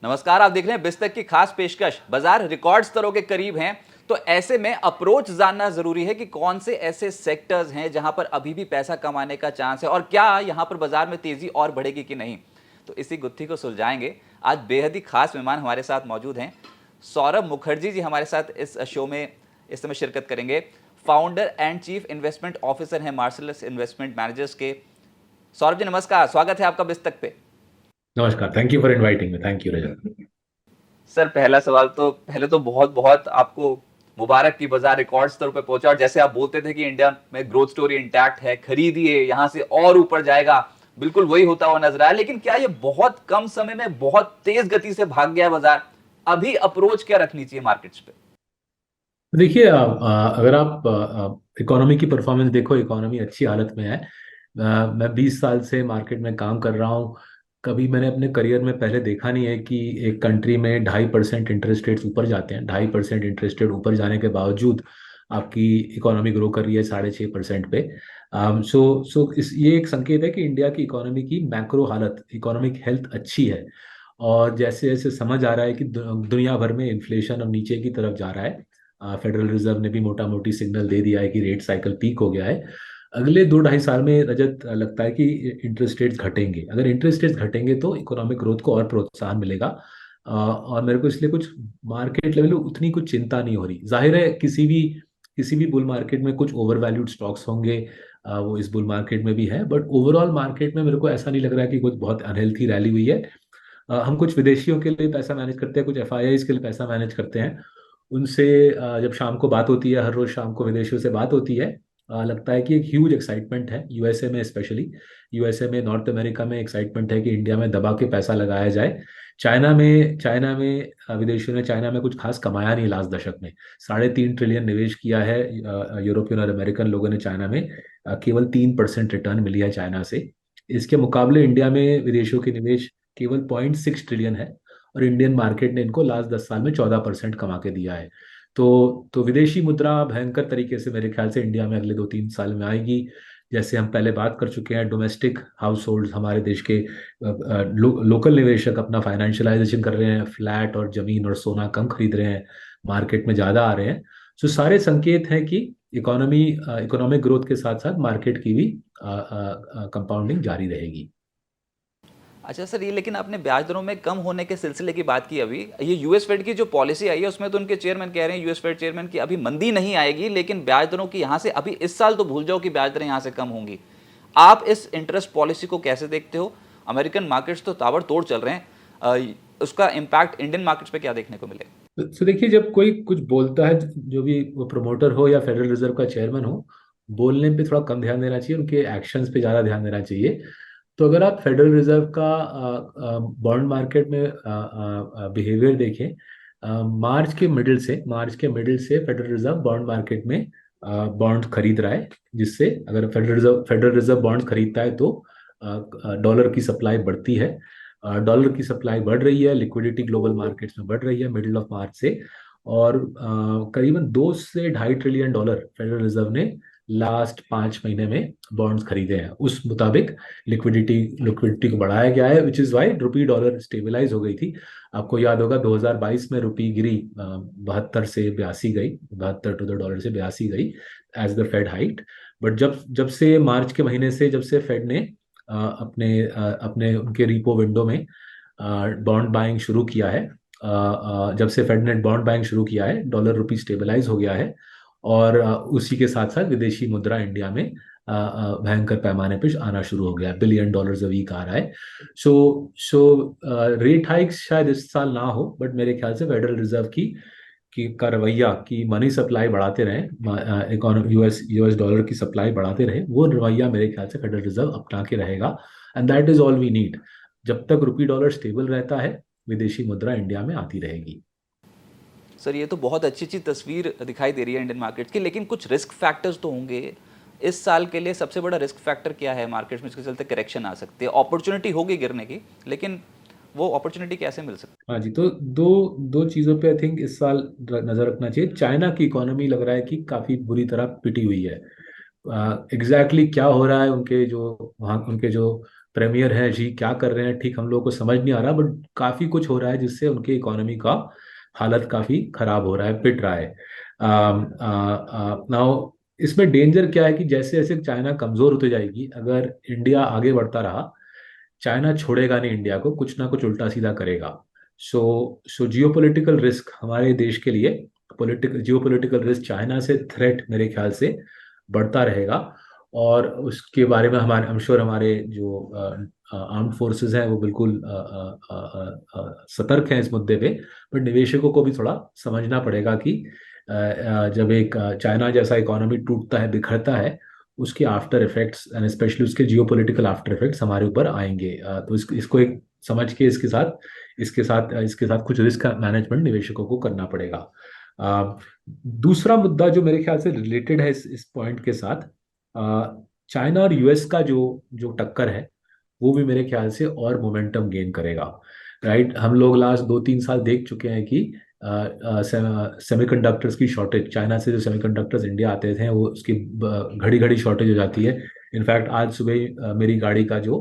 नमस्कार, आप देख रहे हैं बिस्तक की खास पेशकश। बाजार रिकॉर्ड स्तरों के करीब हैं, तो ऐसे में अप्रोच जानना जरूरी है कि कौन से ऐसे सेक्टर्स हैं जहां पर अभी भी पैसा कमाने का चांस है और क्या यहां पर बाजार में तेजी और बढ़ेगी कि नहीं। तो इसी गुत्थी को सुलझाएंगे। आज बेहद ही खास मेहमान हमारे साथ मौजूद हैं। सौरभ मुखर्जी जी हमारे साथ इस शो में इस समय शिरकत करेंगे। Founder and chief investment officer हैं मार्सलस इन्वेस्टमेंट मैनेजर्स के। सौरभ जी नमस्कार, स्वागत है आपका बिस्तक पे। नमस्कार। Thank you for inviting me. Thank you Rajat. Sir, पहला सवाल तो पहले तो बहुत बहुत आपको मुबारक की बाजार रिकॉर्ड स्तर पे पहुंचा, और जैसे आप बोलते थे कि इंडिया में ग्रोथ स्टोरी इंटैक्ट है, खरीदिए यहां से और ऊपर जाएगा, बिल्कुल वही होता हुआ नजर आया। लेकिन क्या ये बहुत कम समय में बहुत तेज गति से भाग गया है बाजार? अभी अप्रोच क्या रखनी चाहिए मार्केट्स पे? देखिए, अगर आप इकोनॉमी की परफॉर्मेंस देखो, इकोनॉमी अच्छी हालत में है। मैं 20 साल से मार्केट में काम कर रहा हूँ। कभी मैंने अपने करियर में पहले देखा नहीं है कि एक कंट्री में 2.5% इंटरेस्ट रेट्स ऊपर जाते हैं। 2.5% इंटरेस्ट रेट ऊपर जाने के बावजूद आपकी इकोनॉमी ग्रो कर रही है 6.5% पे। सो इस ये एक संकेत है कि इंडिया की इकोनॉमी की मैक्रो हालत, इकोनॉमिक हेल्थ अच्छी है। और जैसे जैसे समझ आ रहा है कि दुनिया भर में इन्फ्लेशन अब नीचे की तरफ जा रहा है। फेडरल रिजर्व ने भी मोटा मोटी सिग्नल दे दिया है कि रेट साइकिल पीक हो गया है। अगले 2-2.5 साल में रजत लगता है कि इंटरेस्ट रेट्स घटेंगे। अगर इंटरेस्ट रेट्स घटेंगे तो इकोनॉमिक ग्रोथ को और प्रोत्साहन मिलेगा। और मेरे को इसलिए कुछ मार्केट लेवल उतनी कुछ चिंता नहीं हो रही। जाहिर है किसी भी बुल मार्केट में कुछ ओवर वैल्यूड स्टॉक्स होंगे। वो इस बुल मार्केट में भी है, बट ओवरऑल मार्केट में मेरे को ऐसा नहीं लग रहा है कि कुछ बहुत अनहेल्थी रैली हुई है। हम कुछ विदेशियों के लिए पैसा मैनेज करते हैं, कुछ एफआईआईज के लिए पैसा मैनेज करते हैं। उनसे जब शाम को बात होती है, हर रोज शाम को विदेशियों से बात होती है, लगता है कि एक ह्यूज एक्साइटमेंट है यूएसए में, स्पेशली यूएसए में, नॉर्थ अमेरिका में एक्साइटमेंट है कि इंडिया में दबा के पैसा लगाया जाए। चाइना में विदेशियों ने चाइना में कुछ खास कमाया नहीं लास्ट दशक में। 3.5 ट्रिलियन निवेश किया है यूरोपियन और अमेरिकन लोगों ने चाइना में। केवल 3% रिटर्न मिली है चाइना से। इसके मुकाबले इंडिया में विदेशों के निवेश केवल 0.6 ट्रिलियन है। और इंडियन मार्केट ने इनको लास्ट 10 साल में 14% कमा के दिया है। तो विदेशी मुद्रा भयंकर तरीके से मेरे ख्याल से इंडिया में अगले 2-3 साल में आएगी। जैसे हम पहले बात कर चुके हैं, डोमेस्टिक हाउस होल्ड हमारे देश के लोकल निवेशक अपना फाइनेंशियलाइजेशन कर रहे हैं, फ्लैट और जमीन और सोना कम खरीद रहे हैं, मार्केट में ज़्यादा आ रहे हैं। सो सारे संकेत हैं कि इकोनॉमिक ग्रोथ के साथ साथ मार्केट की भी कंपाउंडिंग जारी रहेगी। अच्छा सर, ये लेकिन आपने ब्याज दरों में कम होने के सिलसिले की बात की। अभी ये यूएस फेड की जो पॉलिसी आई है उसमें तो उनके चेयरमैन कह रहे हैं, यूएस फेड चेयरमैन, की अभी मंदी नहीं आएगी, लेकिन ब्याज दरों की यहाँ से अभी इस साल तो भूल जाओ कि ब्याज दरें यहाँ से कम होंगी। आप इस इंटरेस्ट पॉलिसी को कैसे देखते हो? अमेरिकन मार्केट्स तो ताबड़तोड़ चल रहे हैं, उसका इम्पैक्ट इंडियन मार्केट्स पे क्या देखने को मिलेगा? तो देखिए, जब कोई कुछ बोलता है, जो भी वो प्रमोटर हो या फेडरल रिजर्व का चेयरमैन हो, बोलने पे थोड़ा कम ध्यान देना चाहिए, उनके एक्शंस पे ज़्यादा ध्यान देना चाहिए। तो अगर आप फेडरल रिजर्व का बॉन्ड मार्केट में बिहेवियर देखें, मार्च के मिडिल से फेडरल रिजर्व बॉन्ड मार्केट में बॉन्ड खरीद रहा है। जिससे अगर फेडरल रिजर्व बॉन्ड खरीदता है तो डॉलर की सप्लाई बढ़ती है। डॉलर की सप्लाई बढ़ रही है, लिक्विडिटी ग्लोबल मार्केट्स में बढ़ रही है मिडिल ऑफ मार्च से। और करीबन 2 से 2.5 ट्रिलियन डॉलर फेडरल रिजर्व ने लास्ट 5 महीने में बॉन्ड्स खरीदे हैं। उस मुताबिक लिक्विडिटी को बढ़ाया गया है, which is why rupee dollar stabilize हो गई थी। आपको याद होगा 2022 में रुपी गिरी, 72 से 82 गई, 72 टू द डॉलर से 82 गई as the Fed hiked. But जब जब से मार्च के महीने से, जब से फेड ने अपने उनके रिपो विंडो में बॉन्ड बाइंग शुरू किया है, जब से फेड ने बॉन्ड बाइंग शुरू किया है, डॉलर रुपी स्टेबलाइज हो गया है। और उसी के साथ साथ विदेशी मुद्रा इंडिया में भयंकर पैमाने पे आना शुरू हो गया है, $1 बिलियन अ वीक आ रहा है। सो रेट हाइक्स शायद इस साल ना हो, बट मेरे ख्याल से फेडरल रिजर्व का रवैया कि मनी सप्लाई बढ़ाते रहें, इकोनॉमी यूएस यूएस डॉलर की सप्लाई बढ़ाते रहे, वो रवैया मेरे ख्याल से फेडरल रिजर्व अपना के रहेगा। And that is all we need. जब तक रुपी डॉलर स्टेबल रहता है, विदेशी मुद्रा इंडिया में आती रहेगी। सर, ये तो बहुत अच्छी अच्छी तस्वीर दिखाई दे रही है इंडियन मार्केट की, लेकिन कुछ रिस्क फैक्टर्स तो होंगे। इस साल के लिए सबसे बड़ा रिस्क फैक्टर क्या है मार्केट में जिसके चलते करेक्शन आ सकती है? अपॉर्चुनिटी होगी गिरने की, लेकिन वो अपॉर्चुनिटी कैसे मिल सकती हाँ जी, तो दो दो चीज़ों पे आई थिंक इस साल नज़र रखना चाहिए। चाइना की इकोनॉमी लग रहा है कि काफ़ी बुरी तरह पिटी हुई है। एग्जैक्टली क्या हो रहा है, उनके जो प्रीमियर है जी, क्या कर रहे हैं ठीक हम लोग को समझ नहीं आ रहा, बट काफी कुछ हो रहा है जिससे उनकी इकोनॉमी का हालत काफी खराब हो रहा है, पिट रहा है। नाउ इसमें डेंजर क्या है कि जैसे जैसे चाइना कमजोर होती जाएगी, अगर इंडिया आगे बढ़ता रहा, चाइना छोड़ेगा नहीं इंडिया को, कुछ ना कुछ उल्टा सीधा करेगा। सो जियोपॉलिटिकल रिस्क हमारे देश के लिए, पॉलिटिकल जियोपॉलिटिकल रिस्क चाइना से थ्रेट मेरे ख्याल से बढ़ता रहेगा। और उसके बारे में हमारे आई एम श्योर हमारे जो आर्म्ड फोर्सेस हैं वो बिल्कुल सतर्क हैं इस मुद्दे पे। पर निवेशकों को भी थोड़ा समझना पड़ेगा कि जब एक चाइना जैसा इकोनॉमी टूटता है, बिखरता है, उसके आफ्टर इफेक्ट्स एंड स्पेशली उसके जियोपॉलिटिकल आफ्टर इफेक्ट्स हमारे ऊपर आएंगे। तो इसको एक समझ के इसके साथ कुछ रिस्क मैनेजमेंट निवेशकों को करना पड़ेगा। अ, दूसरा मुद्दा जो मेरे ख्याल से रिलेटेड है इस पॉइंट के साथ, चाइना और यूएस का जो जो टक्कर है, वो भी मेरे ख्याल से और मोमेंटम गेन करेगा। राइट, हम लोग लास्ट 2-3 साल देख चुके हैं कि सेमीकंडक्टर्स की शॉर्टेज, चाइना से जो सेमीकंडक्टर्स इंडिया आते थे वो उसकी घड़ी घड़ी शॉर्टेज हो जाती है। इनफैक्ट आज सुबह ही, मेरी गाड़ी का जो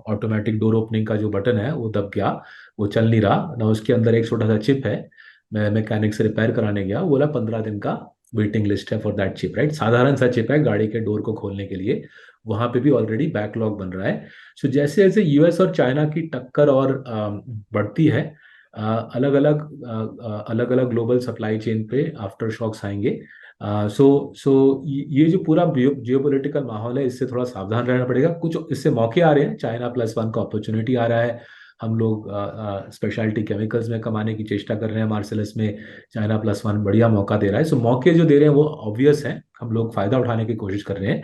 ऑटोमेटिक डोर ओपनिंग का जो बटन है वो दब गया, वो चल नहीं रहा ना, उसके अंदर एक छोटा सा चिप है। मैं मैकेनिक से रिपेयर कराने गया, वो बोला 15 दिन का वेटिंग लिस्ट है फॉर दैट चिप। राइट, साधारण सा चिप है गाड़ी के डोर को खोलने के लिए, वहां पे भी ऑलरेडी बैकलॉग बन रहा है। सो जैसे जैसे यूएस और चाइना की टक्कर और बढ़ती है, अलग अलग ग्लोबल सप्लाई चेन पे आफ्टर शॉक्स आएंगे। सो ये जो पूरा जियोपॉलिटिकल माहौल है, इससे थोड़ा सावधान रहना पड़ेगा। कुछ इससे मौके आ रहे हैं, चाइना प्लस वन का अपॉर्चुनिटी आ रहा है। हम लोग स्पेशलिटी केमिकल्स में कमाने की चेष्टा कर रहे हैं, मार्सेलस में चाइना प्लस वन बढ़िया मौका दे रहा है। सो मौके जो दे रहे हैं वो ऑब्वियस हैं, हम लोग फायदा उठाने की कोशिश कर रहे हैं।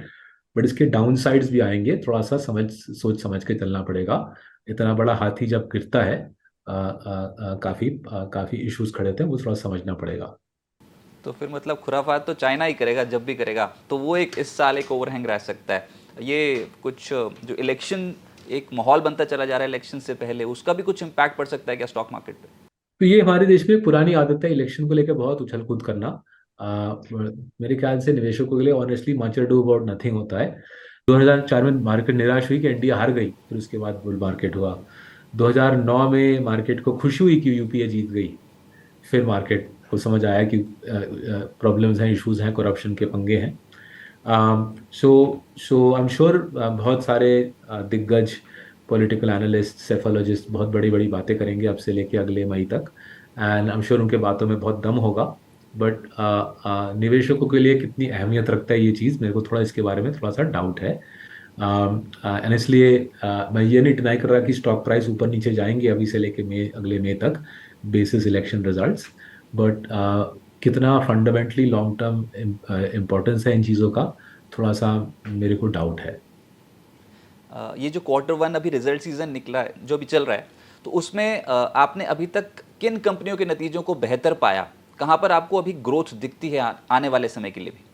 बट इसके डाउन साइड्स भी आएंगे, थोड़ा सा सोच समझ के चलना पड़ेगा। इतना बड़ा हाथी जब गिरता है, काफी इश्यूज खड़े थे, वो थोड़ा समझना पड़ेगा। तो फिर मतलब खुराफात तो चाइना ही करेगा जब भी करेगा, तो वो एक इस साल एक ओवरहैंग रह सकता है। ये कुछ जो इलेक्शन एक माहौल बनता चला जा रहा है इलेक्शन से पहले, उसका भी कुछ इम्पैक्ट पड़ सकता है क्या स्टॉक मार्केट पे? तो ये हमारे देश में पुरानी आदत है, इलेक्शन को लेकर बहुत उछल कूद करना। मेरे ख्याल से निवेशकों के लिए honestly much ado about nothing होता है। 2004 में मार्केट निराश हुई कि इंडिया हार गई, फिर उसके बाद बुल मार्केट हुआ। 2009 में मार्केट को खुशी हुई कि यूपीए जीत गई, फिर मार्केट को समझ आया कि प्रॉब्लम्स हैं, इश्यूज हैं, करप्शन के पंगे हैं। सो सो आई एम श्योर बहुत सारे दिग्गज पॉलिटिकल एनालिस्ट, सेफोलॉजिस्ट बहुत बड़ी बड़ी बातें करेंगे अब से लेके अगले मई तक, एंड आई एम श्योर उनके बातों में बहुत दम होगा। बट निवेशकों के लिए कितनी अहमियत रखता है ये चीज़, मेरे को थोड़ा इसके बारे में थोड़ा सा डाउट है। एंड इसलिए मैं ये नहीं डिनाई कर रहा कि स्टॉक प्राइस ऊपर नीचे जाएंगे अभी से लेके अगले मई तक, बेसिस इलेक्शन रिजल्ट्स। बट कितना फंडामेंटली लॉन्ग टर्म इम्पोर्टेंस है इन चीज़ों का, थोड़ा सा मेरे को डाउट है। ये जो Q1 अभी रिजल्ट सीजन निकला है जो अभी चल रहा है, तो उसमें आपने अभी तक किन कंपनियों के नतीजों को बेहतर पाया? कहाँ पर आपको अभी ग्रोथ दिखती है आने वाले समय के लिए भी?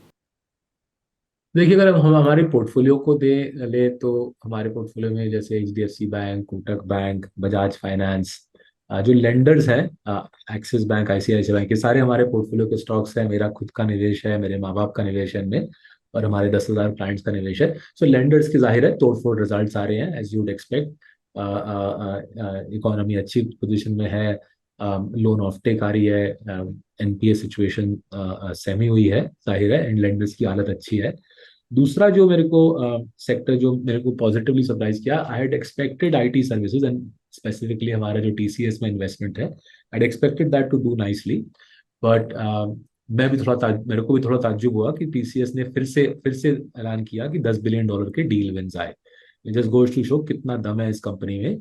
देखिए, अगर हम हमारे पोर्टफोलियो को दे ले तो हमारे पोर्टफोलियो में जैसे HDFC bank, Kotak bank, Bajaj finance, जो लेंडर्स हैं, एक्सिस बैंक, आईसीआईसीआई बैंक, ये सारे हमारे पोर्टफोलियो के स्टॉक्स हैं। मेरा खुद का निवेश है, मेरे माँ बाप का निवेश है इनमें, और हमारे 10,000 क्लाइंट्स का निवेश है। सो लेंडर्स की जाहिर है तोड़फोड़ रिजल्ट्स आ रहे हैं, एज यूड एक्सपेक्ट। इकोनॉमी अच्छी पोजीशन में है, लोन ऑफ टेक आ रही है, एनपीए सिचुएशन सहमी हुई है, जाहिर है, एंड लेंडर्स की हालत अच्छी है। दूसरा जो मेरे को सेक्टर जो मेरे को पॉजिटिवली सरप्राइज किया, I had expected IT services and specifically हमारा जो टीसीएस में इन्वेस्टमेंट है, I had expected that to do nicely. But मेरे को भी थोड़ा ताज्जुब हुआ कि टीसीएस ने फिर से ऐलान किया कि $10 बिलियन के डील विंस आए। जस्ट गोज टू शो कितना दम है इस कंपनी में।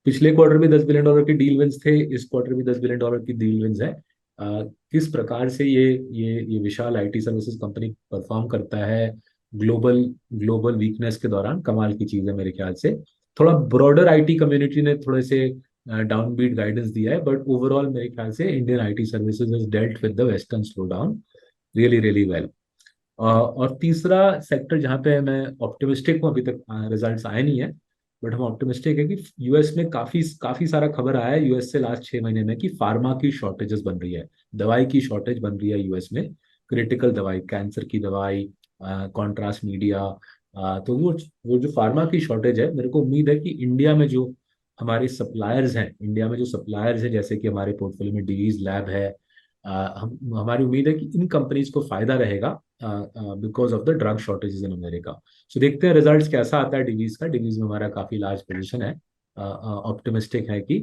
पिछले क्वार्टर में $10 बिलियन के डील विंस थे, इस क्वार्टर में $10 बिलियन की डील विंस है। किस प्रकार से ये विशाल आईटी सर्विसेज कंपनी परफॉर्म करता है ग्लोबल ग्लोबल वीकनेस के दौरान, कमाल की चीज है मेरे ख्याल से। थोड़ा ब्रॉडर आईटी कम्युनिटी ने थोड़े से डाउनबीट गाइडेंस दिया है, बट ओवरऑल मेरे ख्याल से Indian IT services has dealt with the western slow down really really well. और तीसरा सेक्टर जहाँ पे मैं ऑप्टिमिस्टिक हूँ, अभी तक रिजल्ट्स आए नहीं है, बट हम ऑप्टिमिस्टिक है कि यूएस में काफी काफी सारा खबर आया है यूएस से लास्ट 6 महीने में कि फार्मा की शॉर्टेजेस बन रही है, दवाई की शॉर्टेज बन रही है यूएस में। क्रिटिकल दवाई, कैंसर की दवाई, कॉन्ट्रास्ट मीडिया, तो वो जो फार्मा की शॉर्टेज है, मेरे को उम्मीद है कि इंडिया में जो हमारे सप्लायर्स हैं, इंडिया में जो सप्लायर्स हैं, जैसे कि हमारे पोर्टफोलियो में डिवीज लैब है, हमारी उम्मीद है कि इन कंपनीज को फायदा रहेगा because of the drug shortages in America. So देखते हैं रिजल्ट्स कैसा आता है डिवीज का। डिवीज में हमारा काफी लार्ज पोजीशन है। ऑप्टिमिस्टिक है कि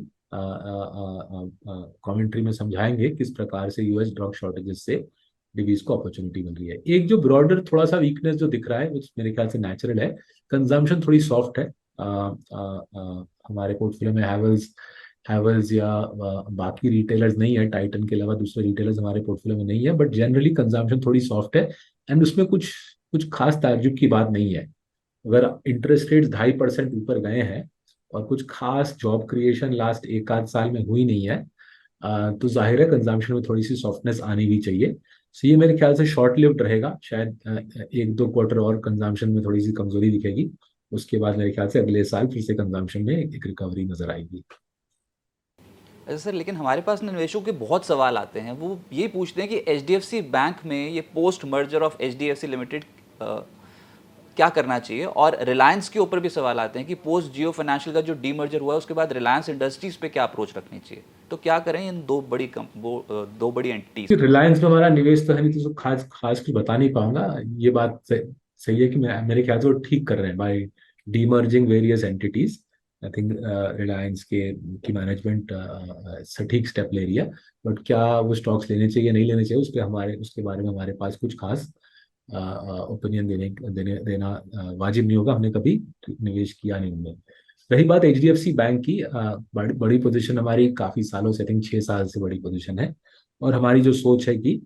कमेंट्री में समझाएंगे किस प्रकार से यूएस ड्रग शॉर्टेजेस से डिवीज को अपॉर्चुनिटी मिल रही है। एक जो ब्रॉडर थोड़ा सा वीकनेस जो दिख रहा है, which मेरे ख्याल से नेचुरल है, कंजम्पशन थोड़ी सॉफ्ट है। हमारे पोर्टफोलियो में हैवल्स या बाकी रिटेलर्स नहीं है, टाइटन के अलावा दूसरे रिटेलर्स हमारे पोर्टफोलियो में नहीं है, बट जनरली कंजम्पशन थोड़ी सॉफ्ट है। एंड उसमें कुछ कुछ खास ताज्जुब की बात नहीं है। अगर इंटरेस्ट रेट्स 2.5% ऊपर गए हैं और कुछ खास जॉब क्रिएशन लास्ट एक आध साल में हुई नहीं है, तो जाहिर है कंजम्पशन में थोड़ी सी सॉफ्टनेस आनी भी चाहिए। सो ये मेरे ख्याल से शॉर्ट लिव्ड रहेगा, शायद एक दो क्वार्टर और कंजम्पशन में थोड़ी सी कमजोरी दिखेगी। उसके बाद मेरे ख्याल से अगले साल फिर से कंजम्पशन में एक रिकवरी नजर आएगी। अच्छा सर, लेकिन हमारे पास ना निवेशकों के बहुत सवाल आते हैं। वो ये पूछते हैं कि एचडीएफसी बैंक में ये post merger of HDFC limited क्या करना चाहिए, और रिलायंस के ऊपर भी सवाल आते हैं कि पोस्ट जियो फाइनेंशियल का जो डीमर्जर हुआ है उसके बाद रिलायंस इंडस्ट्रीज पे क्या अप्रोच रखनी चाहिए। तो क्या करें इन दो बड़ी एंटिटीज पे। रिलायंस में हमारा निवेश तो है नहीं, तो खास खास कुछ बता नहीं पाऊंगा। ये बात सही है कि मेरे ख्याल से वो ठीक कर रहे हैं by demerging various entities. I think Reliance के की मैनेजमेंट सटीक स्टेप ले रही है। बट क्या वो स्टॉक्स लेने चाहिए नहीं लेने चाहिए, उसके बारे में हमारे पास कुछ खास ओपिनियन देना वाजिब नहीं होगा। हमने कभी निवेश किया नहीं उनमें। रही बात एचडीएफसी बैंक की, बड़ी पोजीशन हमारी काफी सालों से, आई थिंक 6 साल से बड़ी पोजीशन है। और हमारी जो सोच है कि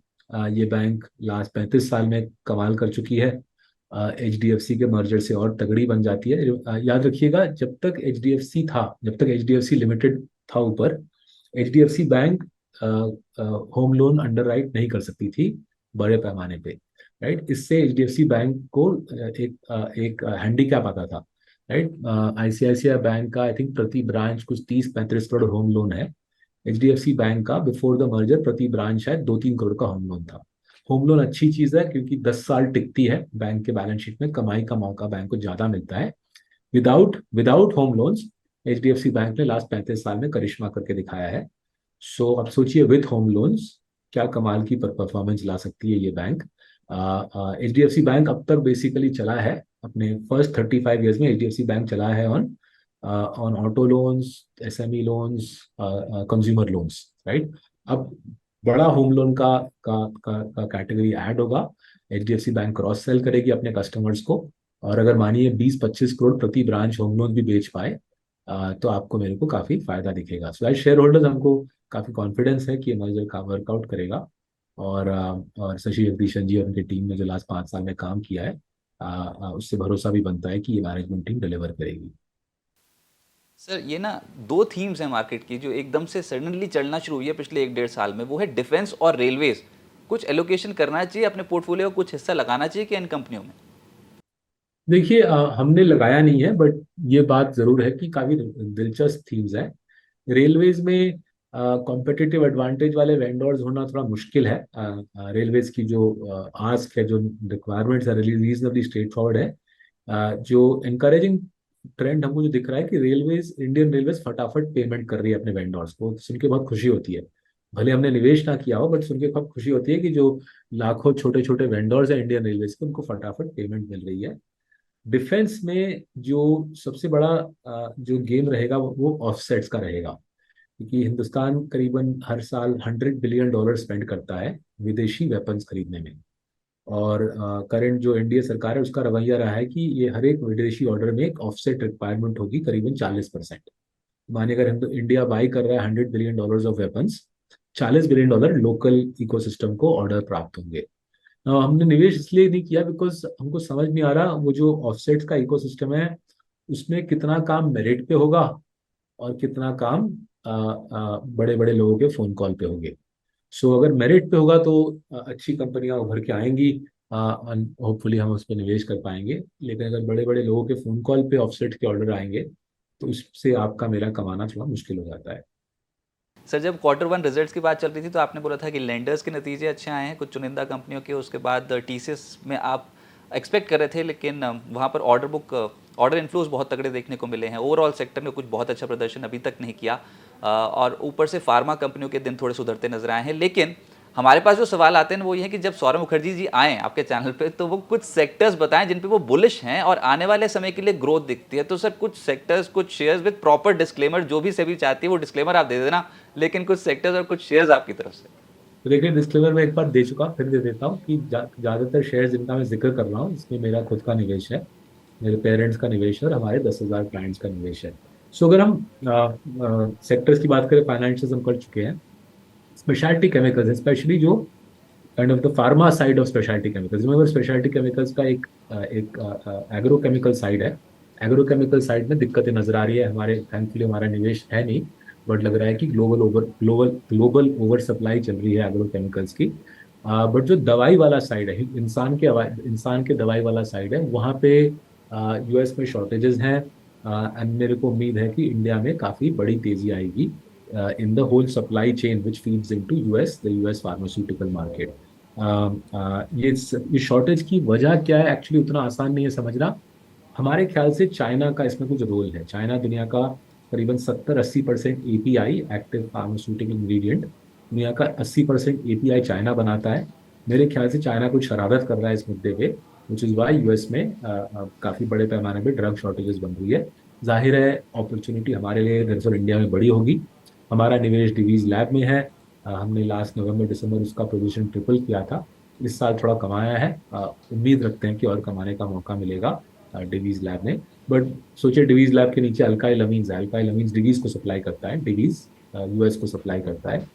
ये बैंक लास्ट 35 साल में कमाल कर चुकी है। एचडीएफसी के मर्जर से और तगड़ी बन जाती है। याद रखिएगा, जब तक एचडीएफसी लिमिटेड था ऊपर, HDFC bank home loan underwrite नहीं कर सकती थी बड़े पैमाने पे। राइट, इससे एचडीएफसी बैंक को एक हैंडीकैप आता था। राइट, आईसीआईसीआई बैंक का आई थिंक प्रति ब्रांच कुछ 30-35 करोड़ होम लोन है। एचडीएफसी बैंक का बिफोर द मर्जर प्रति ब्रांच शायद 2-3 करोड़ का होम लोन था। होम लोन अच्छी चीज है क्योंकि 10 साल टिकती है, बैंक के बैलेंस शीट में कमाई का मौका बैंक को ज्यादा मिलता है। Without home loans HDFC bank ने लास्ट 35 साल में करिश्मा करके दिखाया है। सो अब सोचिए विथ होम लोन्स क्या कमाल की परफॉर्मेंस ला सकती है ये बैंक। एचडीएफसी बैंक अब तक बेसिकली चला है, अपने फर्स्ट 35 ईयर्स में एचडीएफसी बैंक चला है on on auto loans, SME loans, consumer loans. Right, अब बड़ा होम लोन का कैटेगरी ऐड होगा। एचडीएफसी बैंक क्रॉस सेल करेगी अपने कस्टमर्स को। और अगर मानिए 20-25 करोड़ प्रति ब्रांच होम लोन भी बेच पाए, तो आपको मेरे को काफी फायदा दिखेगा। सो एज शेयर होल्डर्स हमको काफी कॉन्फिडेंस है कि ये मर्जर का वर्कआउट करेगा। और शशि जगदीशन जी और उनकी टीम ने जो लास्ट 5 साल में काम किया है, उससे भरोसा भी बनता है कि ये मैनेजमेंट टीम डिलीवर करेगी। सर ये ना दो थीम्स हैं मार्केट की जो एकदम से सडनली चलना शुरू हुई है पिछले 1-1.5 साल में, वो है डिफेंस और रेलवेज। कुछ एलोकेशन करना चाहिए अपने पोर्टफोलियो, कुछ हिस्सा लगाना चाहिए कि इन कंपनियों में। देखिए, हमने लगाया नहीं है, बट ये बात जरूर है कि काफी दिलचस्प थीम्स है। रेलवेज में कॉम्पिटिटिव एडवांटेज वाले वेंडर्स होना थोड़ा मुश्किल है। रेलवेज की जो आस्क है, जो रिक्वायरमेंट्स है, रीजनेबली स्ट्रेट फॉरवर्ड है। जो इनकरेजिंग ट्रेंड हमको जो दिख रहा है कि इंडियन रेलवेज फटाफट पेमेंट कर रही है अपने वेंडर्स को, सुन के बहुत खुशी होती है। भले हमने निवेश ना किया हो, बट सुन के बहुत खुशी होती है कि जो लाखों छोटे छोटे वेंडर्स हैं इंडियन रेलवेज के, उनको फटाफट पेमेंट मिल रही है। डिफेंस में जो सबसे बड़ा जो गेम रहेगा वो ऑफसेट्स का रहेगा, क्योंकि हिंदुस्तान करीबन हर साल $100 बिलियन स्पेंड करता है विदेशी वेपन्स खरीदने में। और करंट जो एनडीए सरकार है उसका रवैया रहा है कि ये हर एक विदेशी ऑर्डर में एक ऑफसेट रिक्वायरमेंट होगी करीबन 40%। माने अगर इंडिया बाई कर रहा है $100 billion of weapons, $40 billion local ecosystem को ऑर्डर प्राप्त होंगे। हमने निवेश इसलिए नहीं किया बिकॉज हमको समझ नहीं आ रहा वो जो ऑफसेट्स का इकोसिस्टम है उसमें कितना काम मेरिट पे होगा और कितना काम बड़े बड़े लोगों के फोन कॉल पे होंगे। सो अगर मेरिट पे होगा तो अच्छी कंपनियां उभर के आएंगी, होपफुली हम उस पर निवेश कर पाएंगे। लेकिन अगर बड़े बड़े लोगों के फोन कॉल पे ऑफसेट के ऑर्डर आएंगे तो उससे आपका मेरा कमाना थोड़ा मुश्किल हो जाता है। सर जब Q1 रिजल्ट्स की बात चल रही थी तो आपने बोला था कि लेंडर्स के नतीजे अच्छे आए हैं कुछ चुनिंदा कंपनियों के, उसके बाद टीसीएस में आप एक्सपेक्ट कर रहे थे, लेकिन वहाँ पर ऑर्डर इन्फ्लोज बहुत तगड़े देखने को मिले हैं। ओवरऑल सेक्टर ने कुछ बहुत अच्छा प्रदर्शन अभी तक नहीं किया, और ऊपर से फार्मा कंपनियों के दिन थोड़े सुधरते नजर आए हैं। लेकिन हमारे पास जो सवाल आते हैं वो ये है कि जब सौरभ मुखर्जी जी आए आपके चैनल पे, तो वो कुछ सेक्टर्स बताएं जिन पे वो बुलिश हैं और आने वाले समय के लिए ग्रोथ दिखती है। तो सर कुछ सेक्टर्स, कुछ शेयर्स विद प्रॉपर डिस्क्लेमर, जो भी सेबी चाहती है वो डिस्क्लेमर आप दे देना, लेकिन कुछ सेक्टर्स और कुछ शेयर्स आपकी तरफ से। तो देखिए, डिस्क्लेमर मैं एक बार दे चुका, फिर दे देता हूँ कि ज्यादातर शेयर जिनका मैं जिक्र कर रहा हूँ इसमें मेरा खुद का निवेश है, मेरे पेरेंट्स का निवेश है और हमारे 10,000 क्लाइंट्स का निवेश है। सो अगर हम सेक्टर्स की बात करें, फाइनेंशियल हम कर चुके हैं। स्पेशलिटी केमिकल्स, स्पेशली जो kind of the pharma side of speciality chemicals, में स्पेशलिटी केमिकल्स का एक एग्रोकेमिकल साइड है। एग्रोकेमिकल साइड में दिक्कतें नजर आ रही है हमारे, थैंकफुली हमारा निवेश है नहीं, बट लग रहा है कि ग्लोबल ओवर सप्लाई चल रही है एग्रोकेमिकल्स की। बट जो दवाई वाला साइड है, इंसान के दवाई वाला साइड है, वहाँ पे यूएस में शॉर्टेजेस हैं। एंड मेरे को उम्मीद है कि इंडिया में काफी बड़ी तेजी आएगी in the whole supply chain which feeds into US, the US pharmaceutical market. ये शॉर्टेज की वजह क्या है एक्चुअली उतना आसान नहीं है समझना। हमारे ख्याल से चाइना का इसमें कुछ रोल है। चाइना दुनिया का करीबन 70-80% एपीआई, एक्टिव फार्मास्यूटिकल इंग्रेडिएंट, दुनिया का 80% एपीआई चाइना बनाता है। मेरे ख्याल से चाइना कुछ शरारत कर रहा है इस मुद्दे पे, विच इज वाई यूएस में काफी बड़े पैमाने पे ड्रग शॉर्टेजेस बन रही है। जाहिर है अपॉर्चुनिटी हमारे लिए दरअसल इंडिया में बड़ी होगी। हमारा निवेश डिवीज लैब में है। हमने लास्ट नवंबर दिसंबर उसका पोजीशन ट्रिपल किया था। इस साल थोड़ा कमाया है। उम्मीद रखते हैं कि और कमाने का मौका मिलेगा डिवीज लैब में। बट सोचिए, डिवीज लैब के नीचे अल्काइल अमीन्स है। अल्काइल अमीन्स डिवीज को सप्लाई करता है, डिवीज यूएस को सप्लाई करता है।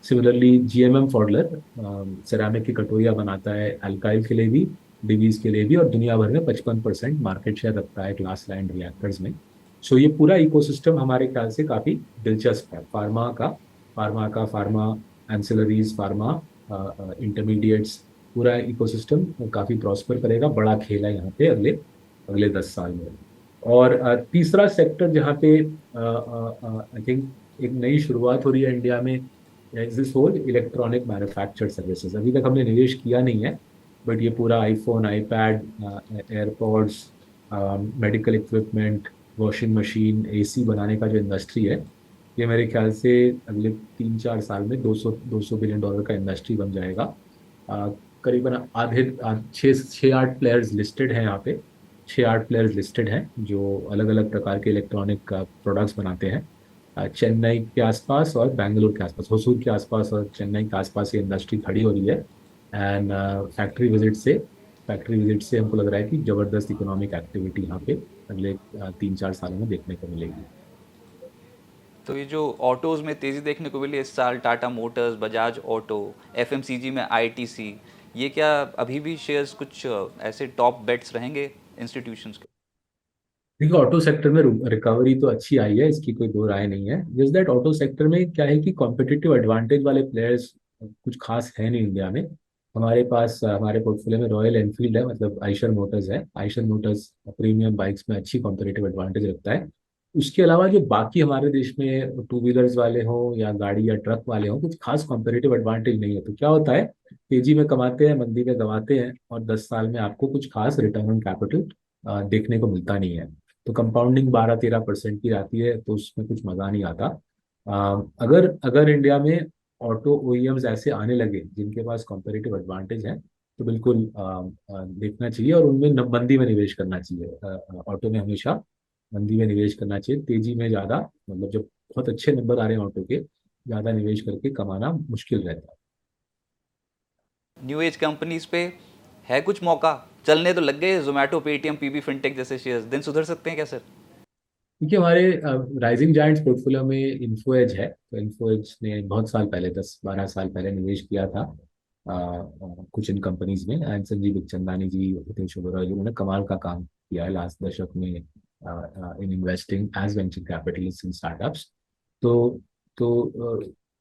सिमिलरली जीएमएम फॉडलर सिरामिक की कटोरियां बनाता है, अल्काइल के लिए भी, डिवीज के लिए भी, और दुनिया भर में 55% मार्केट शेयर रखता है ग्लास लाइन रिएक्टर्स में। सो ये पूरा इकोसिस्टम हमारे ख्याल से काफी दिलचस्प है। फार्मा एंसिलरीज, फार्मा इंटरमीडिएट्स, पूरा इकोसिस्टम काफी प्रॉस्पर करेगा। बड़ा खेल है यहाँ पे अगले अगले 10 साल में। और तीसरा सेक्टर जहाँ पे आई थिंक एक नई शुरुआत हो रही है इंडिया में, is this whole electronic manufactured services. अभी तक हमने निवेश किया नहीं है, बट ये पूरा iPhone, iPad, AirPods, medical equipment, washing machine, AC बनाने का जो इंडस्ट्री है, ये मेरे ख्याल से अगले 3-4 साल में 200 बिलियन डॉलर का इंडस्ट्री बन जाएगा। अ, करीबन आधे 6-8 प्लेयर्स लिस्टेड हैं यहाँ पे। 6-8 प्लेयर्स लिस्टेड हैं जो अलग अलग प्रकार के इलेक्ट्रॉनिक प्रोडक्ट्स बनाते हैं। चेन्नई के आसपास और बेंगलुरु के आसपास, होसूर के आसपास और चेन्नई के आसपास ये इंडस्ट्री खड़ी हो रही है। एंड फैक्ट्री विजिट से हमको लग रहा है कि जबरदस्त इकोनॉमिक एक्टिविटी यहाँ पे अगले 3-4 सालों में देखने को मिलेगी। तो ये जो ऑटोज़ में तेज़ी देखने को मिली इस साल, Tata Motors, Bajaj auto, FMCG में आईटीसी, ये क्या अभी भी शेयर्स कुछ ऐसे टॉप बेट्स रहेंगे इंस्टीट्यूशंस के? देखिए, ऑटो सेक्टर में रिकवरी तो अच्छी आई है, इसकी कोई दो राय नहीं है। जस्ट दैट ऑटो सेक्टर में क्या है कि कॉम्पिटिटिव एडवांटेज वाले प्लेयर्स कुछ खास है नहीं इंडिया में। हमारे पास हमारे पोर्टफोलियो में रॉयल एनफील्ड है, मतलब आइशर मोटर्स है। आइशर मोटर्स प्रीमियम बाइक्स में अच्छी कॉम्पिटिटिव एडवांटेज रखता है। उसके अलावा जो बाकी हमारे देश में टू व्हीलर्स वाले हों या गाड़ी या ट्रक वाले हों, कुछ खास कॉम्पिटिटिव एडवांटेज नहीं है। तो क्या होता है, तेजी में कमाते हैं, मंदी में गंवाते हैं, और 10 साल में आपको कुछ खास रिटर्न ऑन कैपिटल देखने को मिलता नहीं है। तो कंपाउंडिंग 12-13% की आती है, तो उसमें कुछ मजा नहीं आता। अगर अगर इंडिया में ऑटो ओईएम्स ऐसे आने लगे जिनके पास कॉम्पिटिटिव एडवांटेज है, तो बिल्कुल देखना चाहिए और उनमें मंदी में निवेश करना चाहिए। ऑटो में हमेशा मंदी में निवेश करना चाहिए, तेजी में ज्यादा, मतलब जब बहुत अच्छे नंबर आ रहे हैं ऑटो के, ज्यादा निवेश करके कमाना मुश्किल रहता है। न्यू एज कंपनीज पे है कुछ मौका? चलने तो लग गए जोमेटो, पेटीएम, पीबी फिनटेक जैसे शेयर्स, दिन सुधर सकते हैं क्या सर? क्योंकि हमारे राइजिंग जायंट्स पोर्टफोलियो में इन्फो एज है, तो इन्फो एज ने बहुत साल पहले, 10-12 साल पहले निवेश किया था कुछ इन कंपनीज में। एंड संजीव बिखचंदानी जी, हितेश ओबेरॉय जी, उन्होंने कमाल का काम किया है लास्ट दशक में in investing as venture capitalist in startups. तो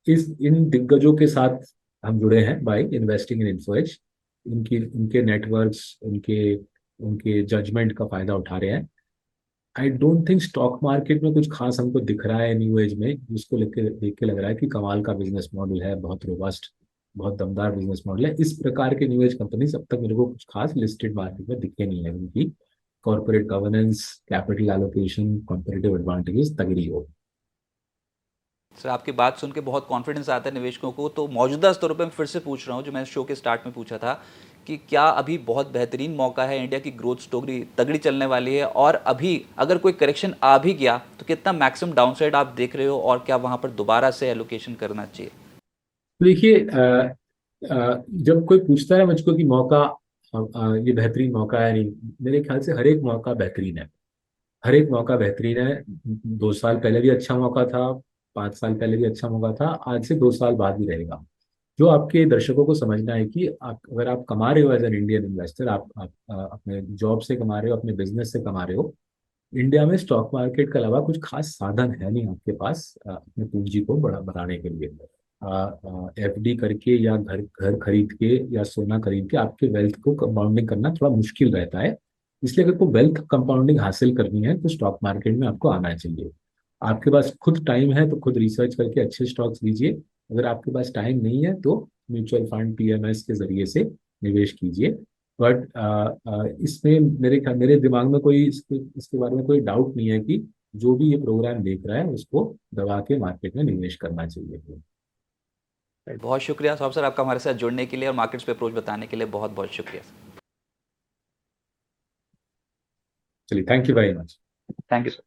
इस इन दिग्गजों के साथ हम जुड़े हैं by investing in Info Edge. उनके नेटवर्क्स, उनके उनके जजमेंट का फायदा उठा रहे हैं। I don't think stock market में कुछ खास हमको दिख रहा है न्यू एज में, जिसको लेके देख के लग रहा है कि कमाल का बिजनेस मॉडल है, बहुत रोबस्ट बहुत दमदार बिजनेस मॉडल है। इस प्रकार के न्यू एज कंपनीज अब तक मेरे को कुछ खास लिस्टेड मार्केट में दिखे नहीं है, उनकी corporate governance, capital allocation, competitive advantages तगड़ी हो। सर आपकी बात सुन के बहुत कॉन्फिडेंस आता है निवेशकों को, तो मौजूदा स्तरों पे मैं फिर से पूछ रहा हूँ जो मैंने शो के स्टार्ट में पूछा था कि क्या अभी बहुत बेहतरीन मौका है, इंडिया की ग्रोथ स्टोरी तगड़ी चलने वाली है, और अभी अगर कोई करेक्शन आ भी गया तो कितना मैक्सिमम डाउनसाइड आप देख रहे हो, और क्या वहाँ पर दोबारा से एलोकेशन करना चाहिए? देखिए, जब कोई पूछता है मुझको कि मौका, ये बेहतरीन मौका है नहीं, मेरे ख्याल से हर एक मौका बेहतरीन है। हर एक मौका बेहतरीन है। 2 साल पहले भी अच्छा मौका था, 5 साल पहले भी अच्छा मौका था, आज से 2 साल बाद भी रहेगा। जो आपके दर्शकों को समझना है कि आप, अगर आप कमा रहे हो एज एन इंडियन इन्वेस्टर, आप अपने जॉब से कमा रहे हो, अपने बिजनेस से कमा रहे हो, इंडिया में स्टॉक मार्केट के अलावा कुछ खास साधन है नहीं आपके पास अपने पूंजी को बढ़ाने के लिए। एफडी करके या घर घर खरीद के या सोना खरीद के आपके वेल्थ को कंपाउंडिंग करना थोड़ा मुश्किल रहता है। इसलिए अगर को वेल्थ कंपाउंडिंग हासिल करनी है तो स्टॉक मार्केट में आपको आना चाहिए। आपके पास खुद टाइम है तो खुद रिसर्च करके अच्छे स्टॉक्स लीजिए। अगर आपके पास टाइम नहीं है तो म्यूचुअल फंड, पीएमएस के जरिए से निवेश कीजिए। बट इसमें मेरे दिमाग में कोई इसके बारे में कोई डाउट नहीं है कि जो भी ये प्रोग्राम देख रहा है उसको दबा के मार्केट में निवेश करना चाहिए। बहुत शुक्रिया साहब, सर आपका हमारे साथ जुड़ने के लिए और मार्केट्स पे अप्रोच बताने के लिए बहुत बहुत शुक्रिया। चलिए, thank you very much. Thank you sir.